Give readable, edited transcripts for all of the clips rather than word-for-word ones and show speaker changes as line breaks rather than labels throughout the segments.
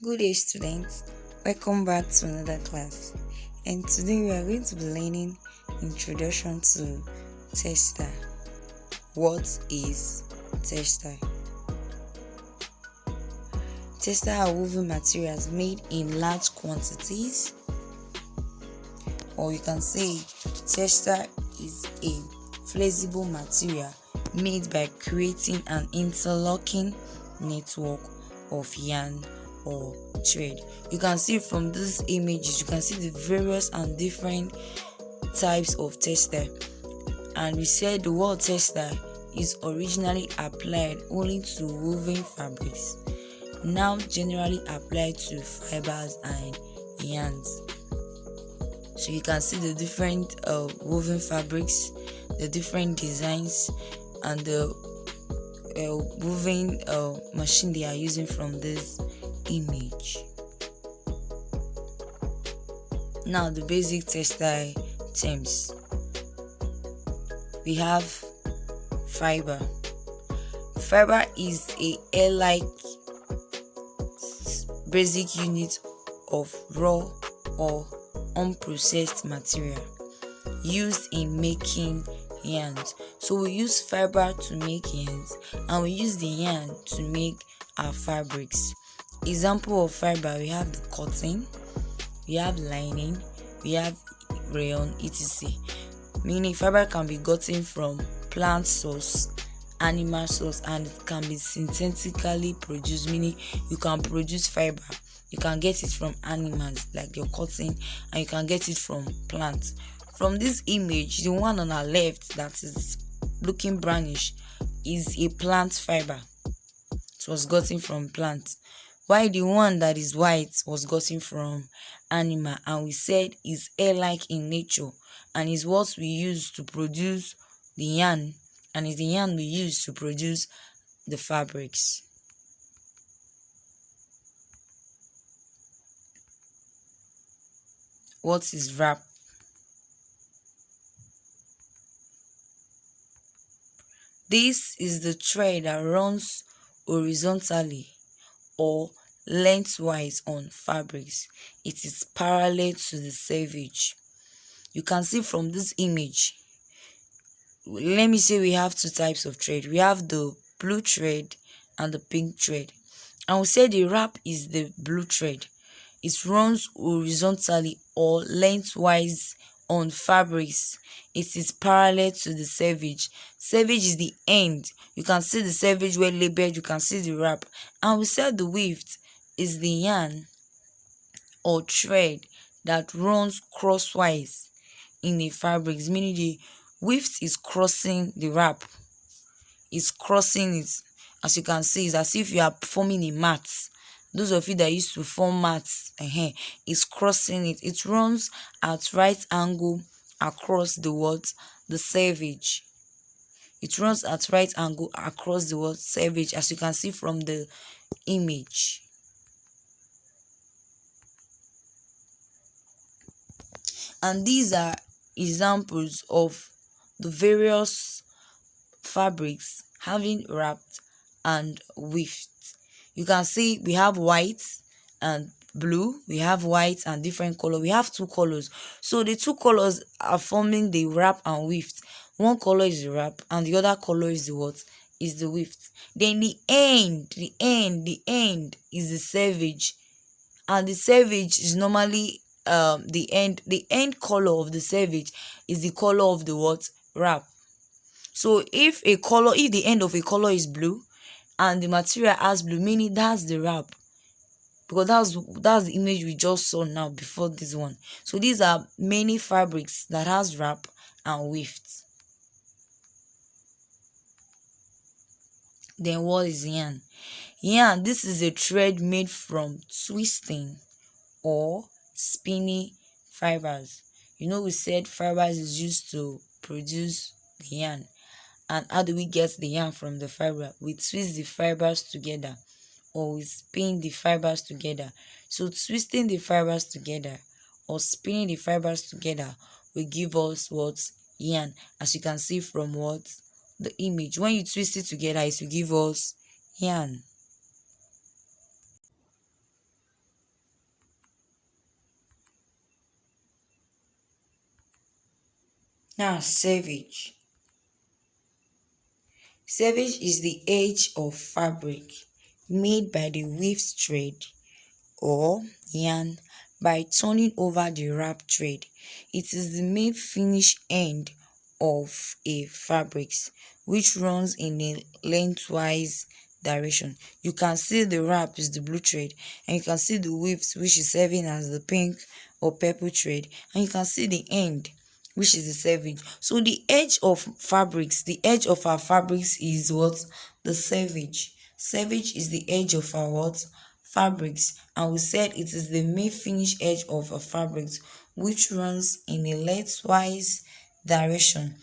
Good day, students. Welcome back to another class. And today we are going to be learning Introduction to Textile. What is textile? Textile are woven materials made in large quantities, or you can say textile is a flexible material made by creating an interlocking network of yarn or thread. You can see from these images, you can see the various and different types of textile. And we said the word textile is originally applied only to woven fabrics, now generally applied to fibers and yarns. So you can see the different woven fabrics, the different designs, and the woven machine they are using from this image. Now the basic textile terms. We have fiber. Fiber is a hair-like basic unit of raw or unprocessed material used in making yarns. So we use fiber to make yarns, and we use the yarn to make our fabrics. Example of fiber: we have the cotton, we have lining, we have rayon, etc. Meaning fiber can be gotten from plant source, animal source, and it can be synthetically produced, meaning you can produce fiber. You can get it from animals like your cotton, and you can get it from plants. From this image, the one on our left that is looking brownish is a plant fiber. It was gotten from plants, while the one that is white was gotten from animal, and we said is hair-like in nature, and is what we use to produce the yarn, and is the yarn we use to produce the fabrics. What is wrap? This is the thread that runs horizontally or lengthwise on fabrics. It is parallel to the selvage. You can see from this image, let me say we have two types of thread. We have the blue thread and the pink thread, and we say the wrap is the blue thread. It runs horizontally or lengthwise on fabrics. It is parallel to the selvage. Selvage is the end. You can see the selvage well labeled, you can see the wrap. And we said the weft is the yarn or thread that runs crosswise in a fabric, meaning the weft is crossing the wrap. It's crossing it. As you can see, it's as if you are forming a mat. Those of you that used to form mats, it's crossing it. It runs at right angle across the selvage. It runs at right angle across the selvage, as you can see from the image. And these are examples of the various fabrics having wrapped and weft. You can see we have white and blue, we have white and different color. We have two colors, so the two colors are forming the wrap and weft. One color is the wrap and the other color is the weft. Then the end is the selvage, and the selvage is normally the end color of the selvage is the color of the wrap. So if the end of a color is blue and the material has blue, meaning that's the wrap, because that's the image we just saw now before this one. So these are many fabrics that has wrap and weft. Then what is yarn? Yarn, this is a thread made from twisting or spinning fibers. We said fibers is used to produce the yarn. And how do we get the yarn from the fiber? We twist the fibers together, or we spin the fibers together. So twisting the fibers together or spinning the fibers together will give us yarn, as you can see from the image. When you twist it together, it will give us yarn. Now, savage. Savage is the edge of fabric made by the weave thread or yarn by turning over the wrap thread. It is the main finish end of a fabrics which runs in a lengthwise direction. You can see the wrap is the blue thread, and you can see the weaves which is serving as the pink or purple thread, and you can see the end which is the savage. So the edge of fabrics, the edge of our fabrics is what? The savage. Savage is the edge of our what? Fabrics, and we said it is the main finish edge of a fabrics which runs in a lengthwise direction.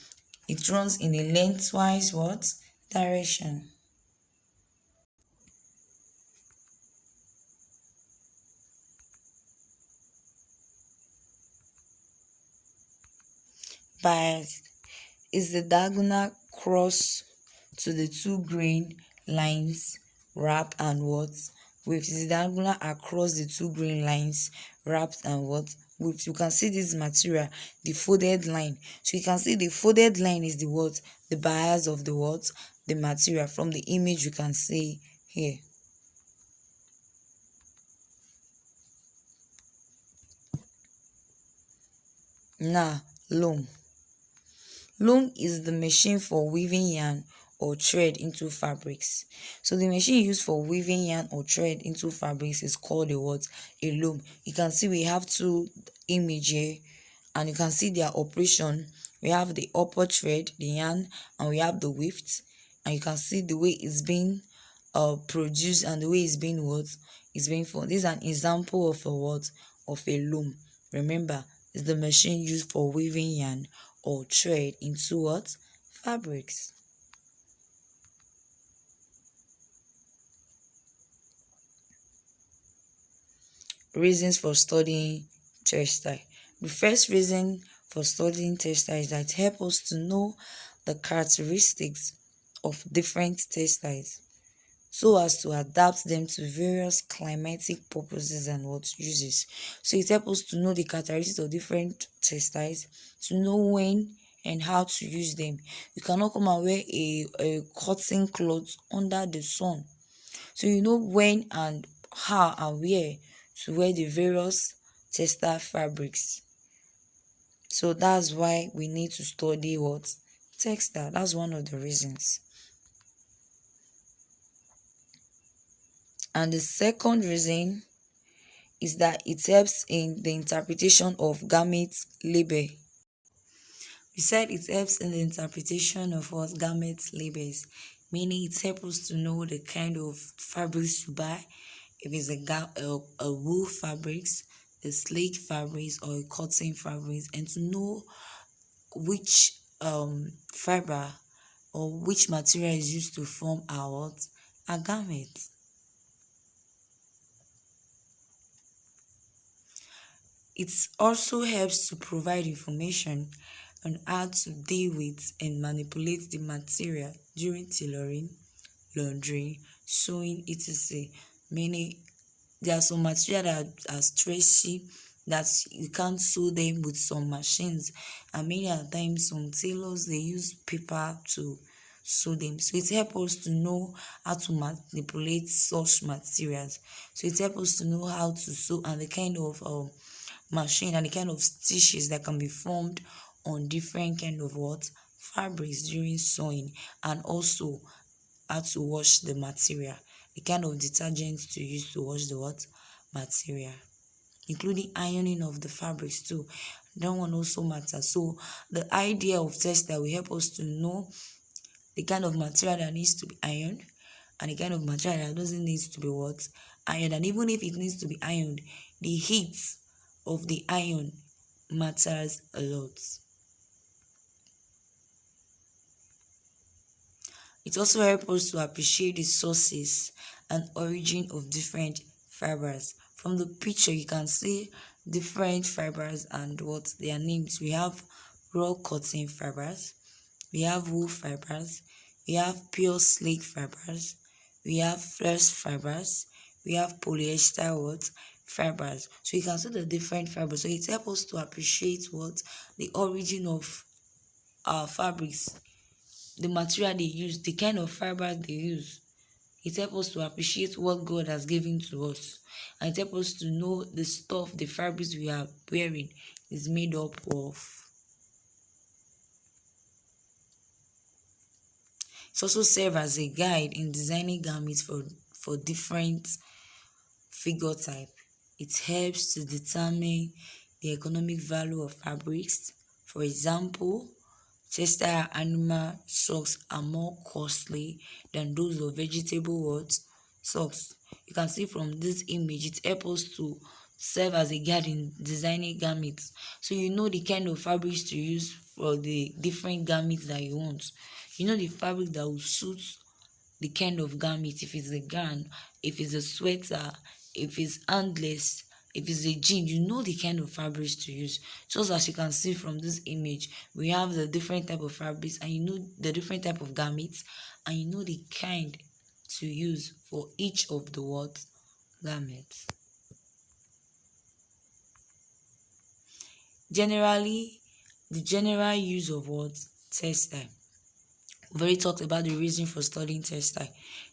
It runs in a lengthwise what? Direction. Bias is the diagonal cross to the two grain lines wrapped and what? With the diagonal across the two grain lines wrapped and what? With, you can see this material, the folded line. So you can see the folded line is the what? The bias of the what? The material. From the image you can see here. Now, loom. Loom is the machine for weaving yarn or thread into fabrics. So the machine used for weaving yarn or thread into fabrics is called a what? A loom. You can see we have two images here, and you can see their operation. We have the upper thread, the yarn, and we have the weft, and you can see the way it's being produced and the way it's being what? It's being formed. This is an example of a what? Of a loom. Remember, it's the machine used for weaving yarn or thread into what? Fabrics. Reasons for studying textile. The first reason for studying textile is that it helps us to know the characteristics of different textiles so as to adapt them to various climatic purposes and what uses. So it helps us to know the characteristics of different textiles, to know when and how to use them. You cannot come and wear a cotton cloth under the sun. So you know when and how and where to wear the various textile fabrics. So that's why we need to study what? Textile. That's one of the reasons. And the second reason is that it helps in the interpretation of garment label. We said it helps in the interpretation of what? Garment labels, meaning it helps us to know the kind of fabrics to buy, if it's a wool fabrics, a sleek fabrics, or a cotton fabrics, and to know which fiber or which material is used to form our what? A garment. It also helps to provide information on how to deal with and manipulate the material during tailoring, laundry, sewing, etc. Meaning there are some material that are stretchy that you can't sew them with some machines, and many a times some tailors they use paper to sew them. So it helps us to know how to manipulate such materials. So it helps us to know how to sew and the kind of machine and the kind of stitches that can be formed on different kind of what? Fabrics during sewing, and also how to wash the material, the kind of detergent to use to wash the what? Material, including ironing of the fabrics too. That one also matters. So the idea of textile will help us to know the kind of material that needs to be ironed and the kind of material that doesn't need to be what? Ironed. And even if it needs to be ironed, the heat of the iron matters a lot. It also helps us to appreciate the sources and origin of different fibers. From the picture, you can see different fibers and what their names. We have raw cotton fibers, we have wool fibers, we have pure sleek fibers, we have flex fibers, we have polyester what? Fibers. So you can see the different fibers. So it helps us to appreciate what? The origin of fabrics, the material they use, the kind of fiber they use. It helps us to appreciate what God has given to us. And it helps us to know the stuff, the fabrics we are wearing is made up of. It also serves as a guide in designing garments for different figure type. It helps to determine the economic value of fabrics. For example, textile animal socks are more costly than those of vegetable what socks. You can see from this image, it helps us to serve as a guide in designing garments. So you know the kind of fabrics to use for the different garments that you want. You know the fabric that will suit the kind of garment, if it's a gown, if it's a sweater, if it's handless, if it's a jean, you know the kind of fabrics to use. Just as you can see from this image, we have the different type of fabrics, and you know the different type of garments, and you know the kind to use for each of the what garments. Generally, the general use of what textile. We've already talked about the reason for studying textile.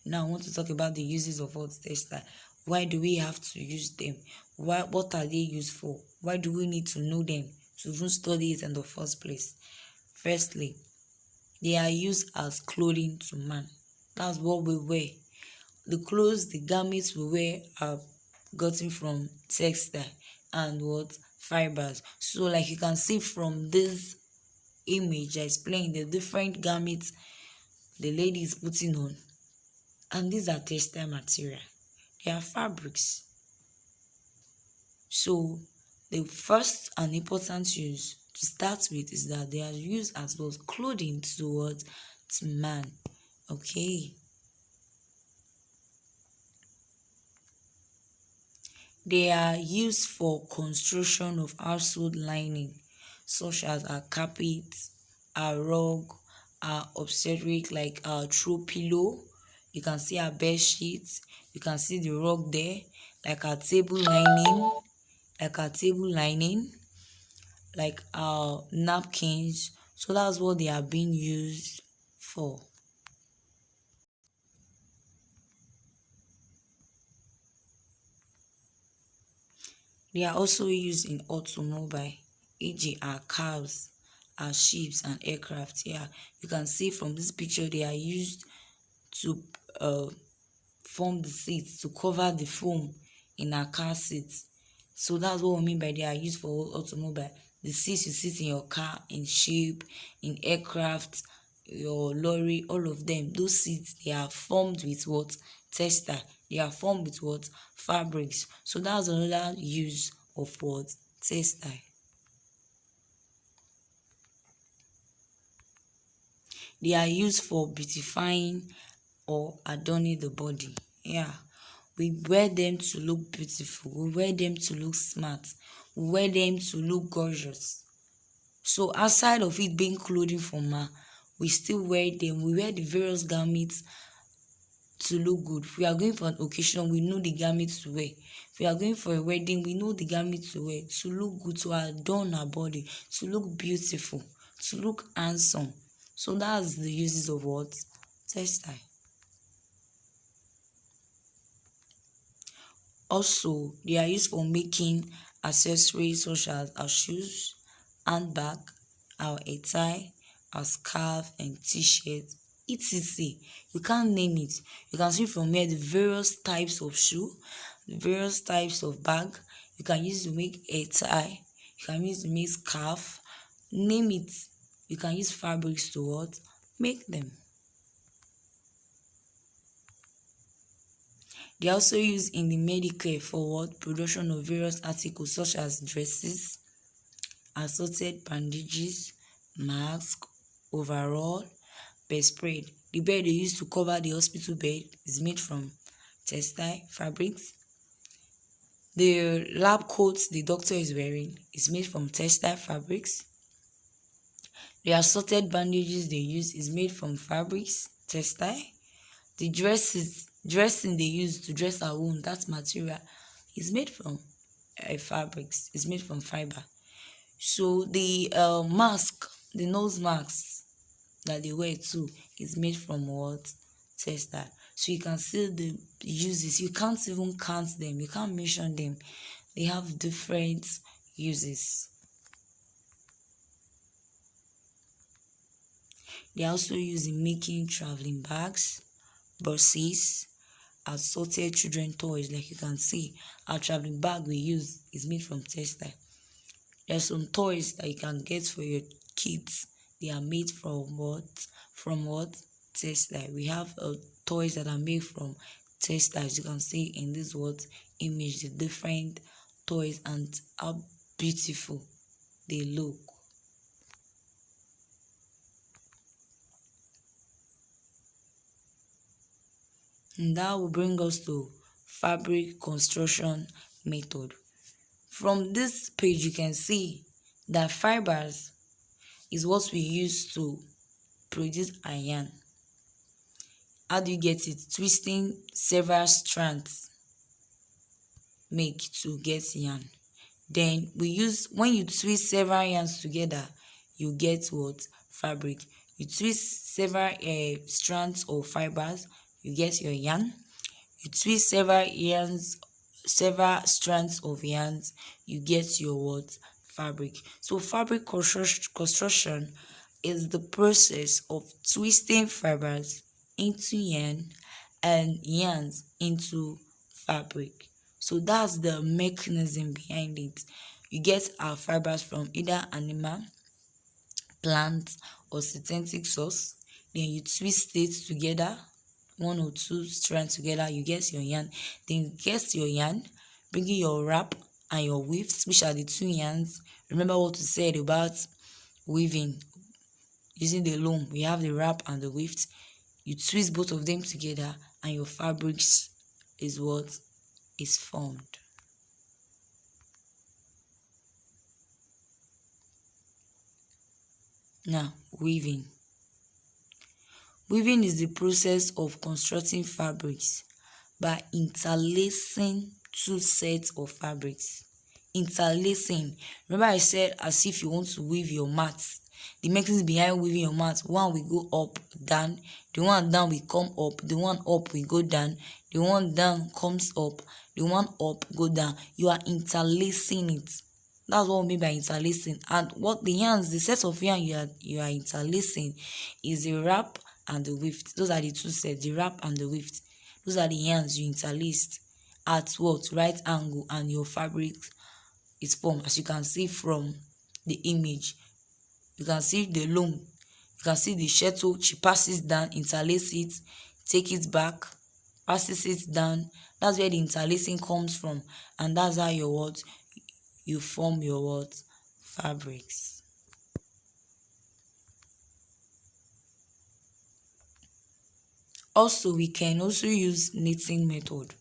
Now I want to talk about the uses of what textile. Why do we have to use them? What are they used for? Why do we need to know them to even study it in the first place? Firstly, they are used as clothing to man. That's what we wear. The clothes, the garments we wear are gotten from textile and what fibers. So like you can see from this image, I explained the different garments the lady is putting on, and these are textile material. They are fabrics. So the first and important use to start with is that they are used as well clothing towards to man. Okay. They are used for construction of household lining, such as our carpets, our rug, our obstetric, like our throw pillow. You can see our bed sheets. You can see the rug there, like our table lining, like our table lining, like our napkins. So that's what they are being used for. They are also used in automobile, e.g. our cars, our ships and aircraft. Yeah, you can see from this picture they are used to form the seats, to cover the foam in our car seats. So that's what we mean by they are used for automobile. The seats you sit in your car, in ship, in aircraft, your lorry, all of them, those seats, they are formed with what? Textile. They are formed with what? Fabrics. So that's another use of what? Textile. They are used for beautifying or adorning the body. Yeah. We wear them to look beautiful. We wear them to look smart. We wear them to look gorgeous. So outside of it being clothing for man, we still wear them. We wear the various garments to look good. If we are going for an occasion, we know the garments to wear. If we are going for a wedding, we know the garments to wear to look good, to adorn our body, to look beautiful, to look handsome. So that's the uses of what? Textile. Also, they are used for making accessories such as our shoes, handbag, our tie, our scarf and t-shirt, etc. You can't name it. You can see from here the various types of shoe, the various types of bag. You can use to make a tie. You can use to make scarf. Name it. You can use fabrics to what? Make them. They are also used in the medical for what? Production of various articles such as dresses, assorted bandages, mask, overall, bed spread. The bed they use to cover the hospital bed is made from textile fabrics. The lab coat the doctor is wearing is made from textile fabrics. The assorted bandages they use is made from fabrics, textile. The dressing they use to dress our wound, that material is made from fabrics, is made from fiber. So the mask the nose mask that they wear too is made from what? Textile. So you can see the uses. You can't even count them. You can't mention them. They have different uses. They are also used in making traveling bags, buses, assorted children toys. Like you can see, our traveling bag we use is made from textile. There's some toys that you can get for your kids. They are made from what? From what? Textile. We have toys that are made from textile. As you can see in this what image, the different toys and how beautiful they look. And that will bring us to fabric construction method. From this page, you can see that fibers is what we use to produce a yarn. How do you get it? Twisting several strands make to get yarn. Then we use, when you twist several yarns together, you get what? Fabric. You twist several strands or fibers, you get your yarn. You twist several strands of yarns, you get your what? Fabric. So fabric construction is the process of twisting fibers into yarn and yarns into fabric. So that's the mechanism behind it. You get our fibers from either animal, plant, or synthetic source. Then you twist it together, one or two strands together, you get your yarn. Then you get your yarn, bring in your wrap and your weaves, which are the two yarns. Remember what we said about weaving using the loom. We have the wrap and the weave. You twist both of them together and your fabrics is what is formed. Now, weaving. Weaving is the process of constructing fabrics by interlacing two sets of fabrics. Interlacing. Remember I said as if you want to weave your mat. The mechanism behind weaving your mat, one will go up, down, the one down will come up, the one up will go down, the one down comes up, the one up go down. You are interlacing it. That's what we mean by interlacing. And what the yarns, the set of yarn you are interlacing is the wrap and the weft. Those are the two sets, the wrap and the weft. Those are the yarns you interlaced at what? Right angle, and your fabric is formed. As you can see from the image, you can see the loom, you can see the shuttle. She passes down, interlace it, take it back, passes it down. That's where the interlacing comes from, and that's how your what? You form your what? Fabrics. Also, we can also use knitting method.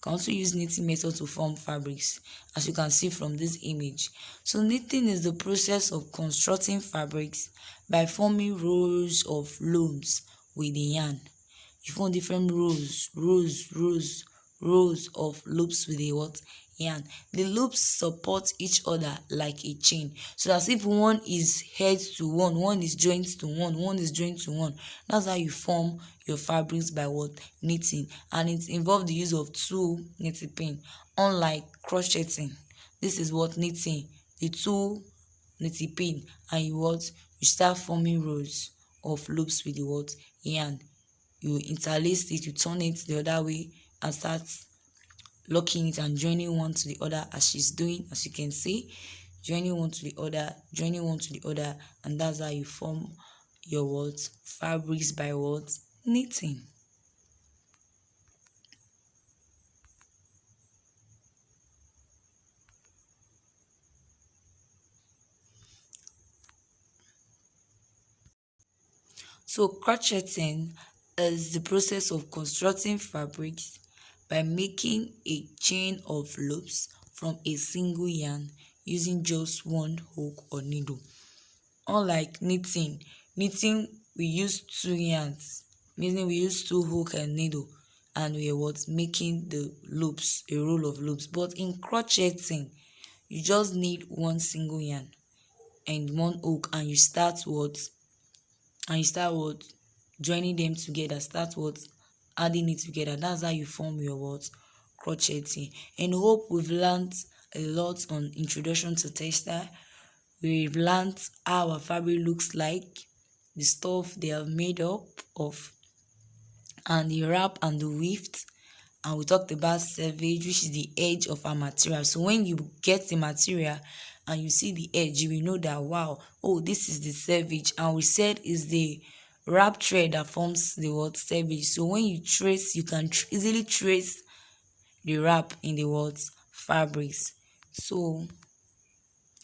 Can also use knitting method to form fabrics, as you can see from this image. So knitting is the process of constructing fabrics by forming rows of looms with the yarn. You form different rows of loops with the what? Yarn. The loops support each other like a chain. So as if one is head to one is joined to one is joined to one. That's how you form your fabrics by what? Knitting. And it involves the use of two knitting pin. Unlike crocheting, this is what knitting. The two knitting pin, and you what? You start forming rows of loops with the what? Yarn. You interlace it, you turn it the other way and start locking it and joining one to the other, as she's doing, as you can see, joining one to the other, joining one to the other, and that's how you form your what? Fabrics by what? Knitting. So crocheting is the process of constructing fabrics by making a chain of loops from a single yarn using just one hook or needle. Unlike knitting, we use two yarns, meaning we use two hook and needle, and we are what? Making the loops, a roll of loops. But in crocheting, you just need one single yarn. and one hook, and you start what joining them together, start what adding it together. That's how you form your what crocheting. And hope we've learned a lot on introduction to textile. We've learned how our fabric looks like, the stuff they are made up of, and the wrap and the weft. And we talked about selvage, which is the edge of our material. So when you get the material and you see the edge, you will know that, wow, oh, this is the selvage. And we said is the wrap thread that forms the word selvage. So when you trace, you can easily trace the wrap in the words fabrics. So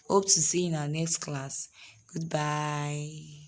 hope to see you in our next class. Goodbye.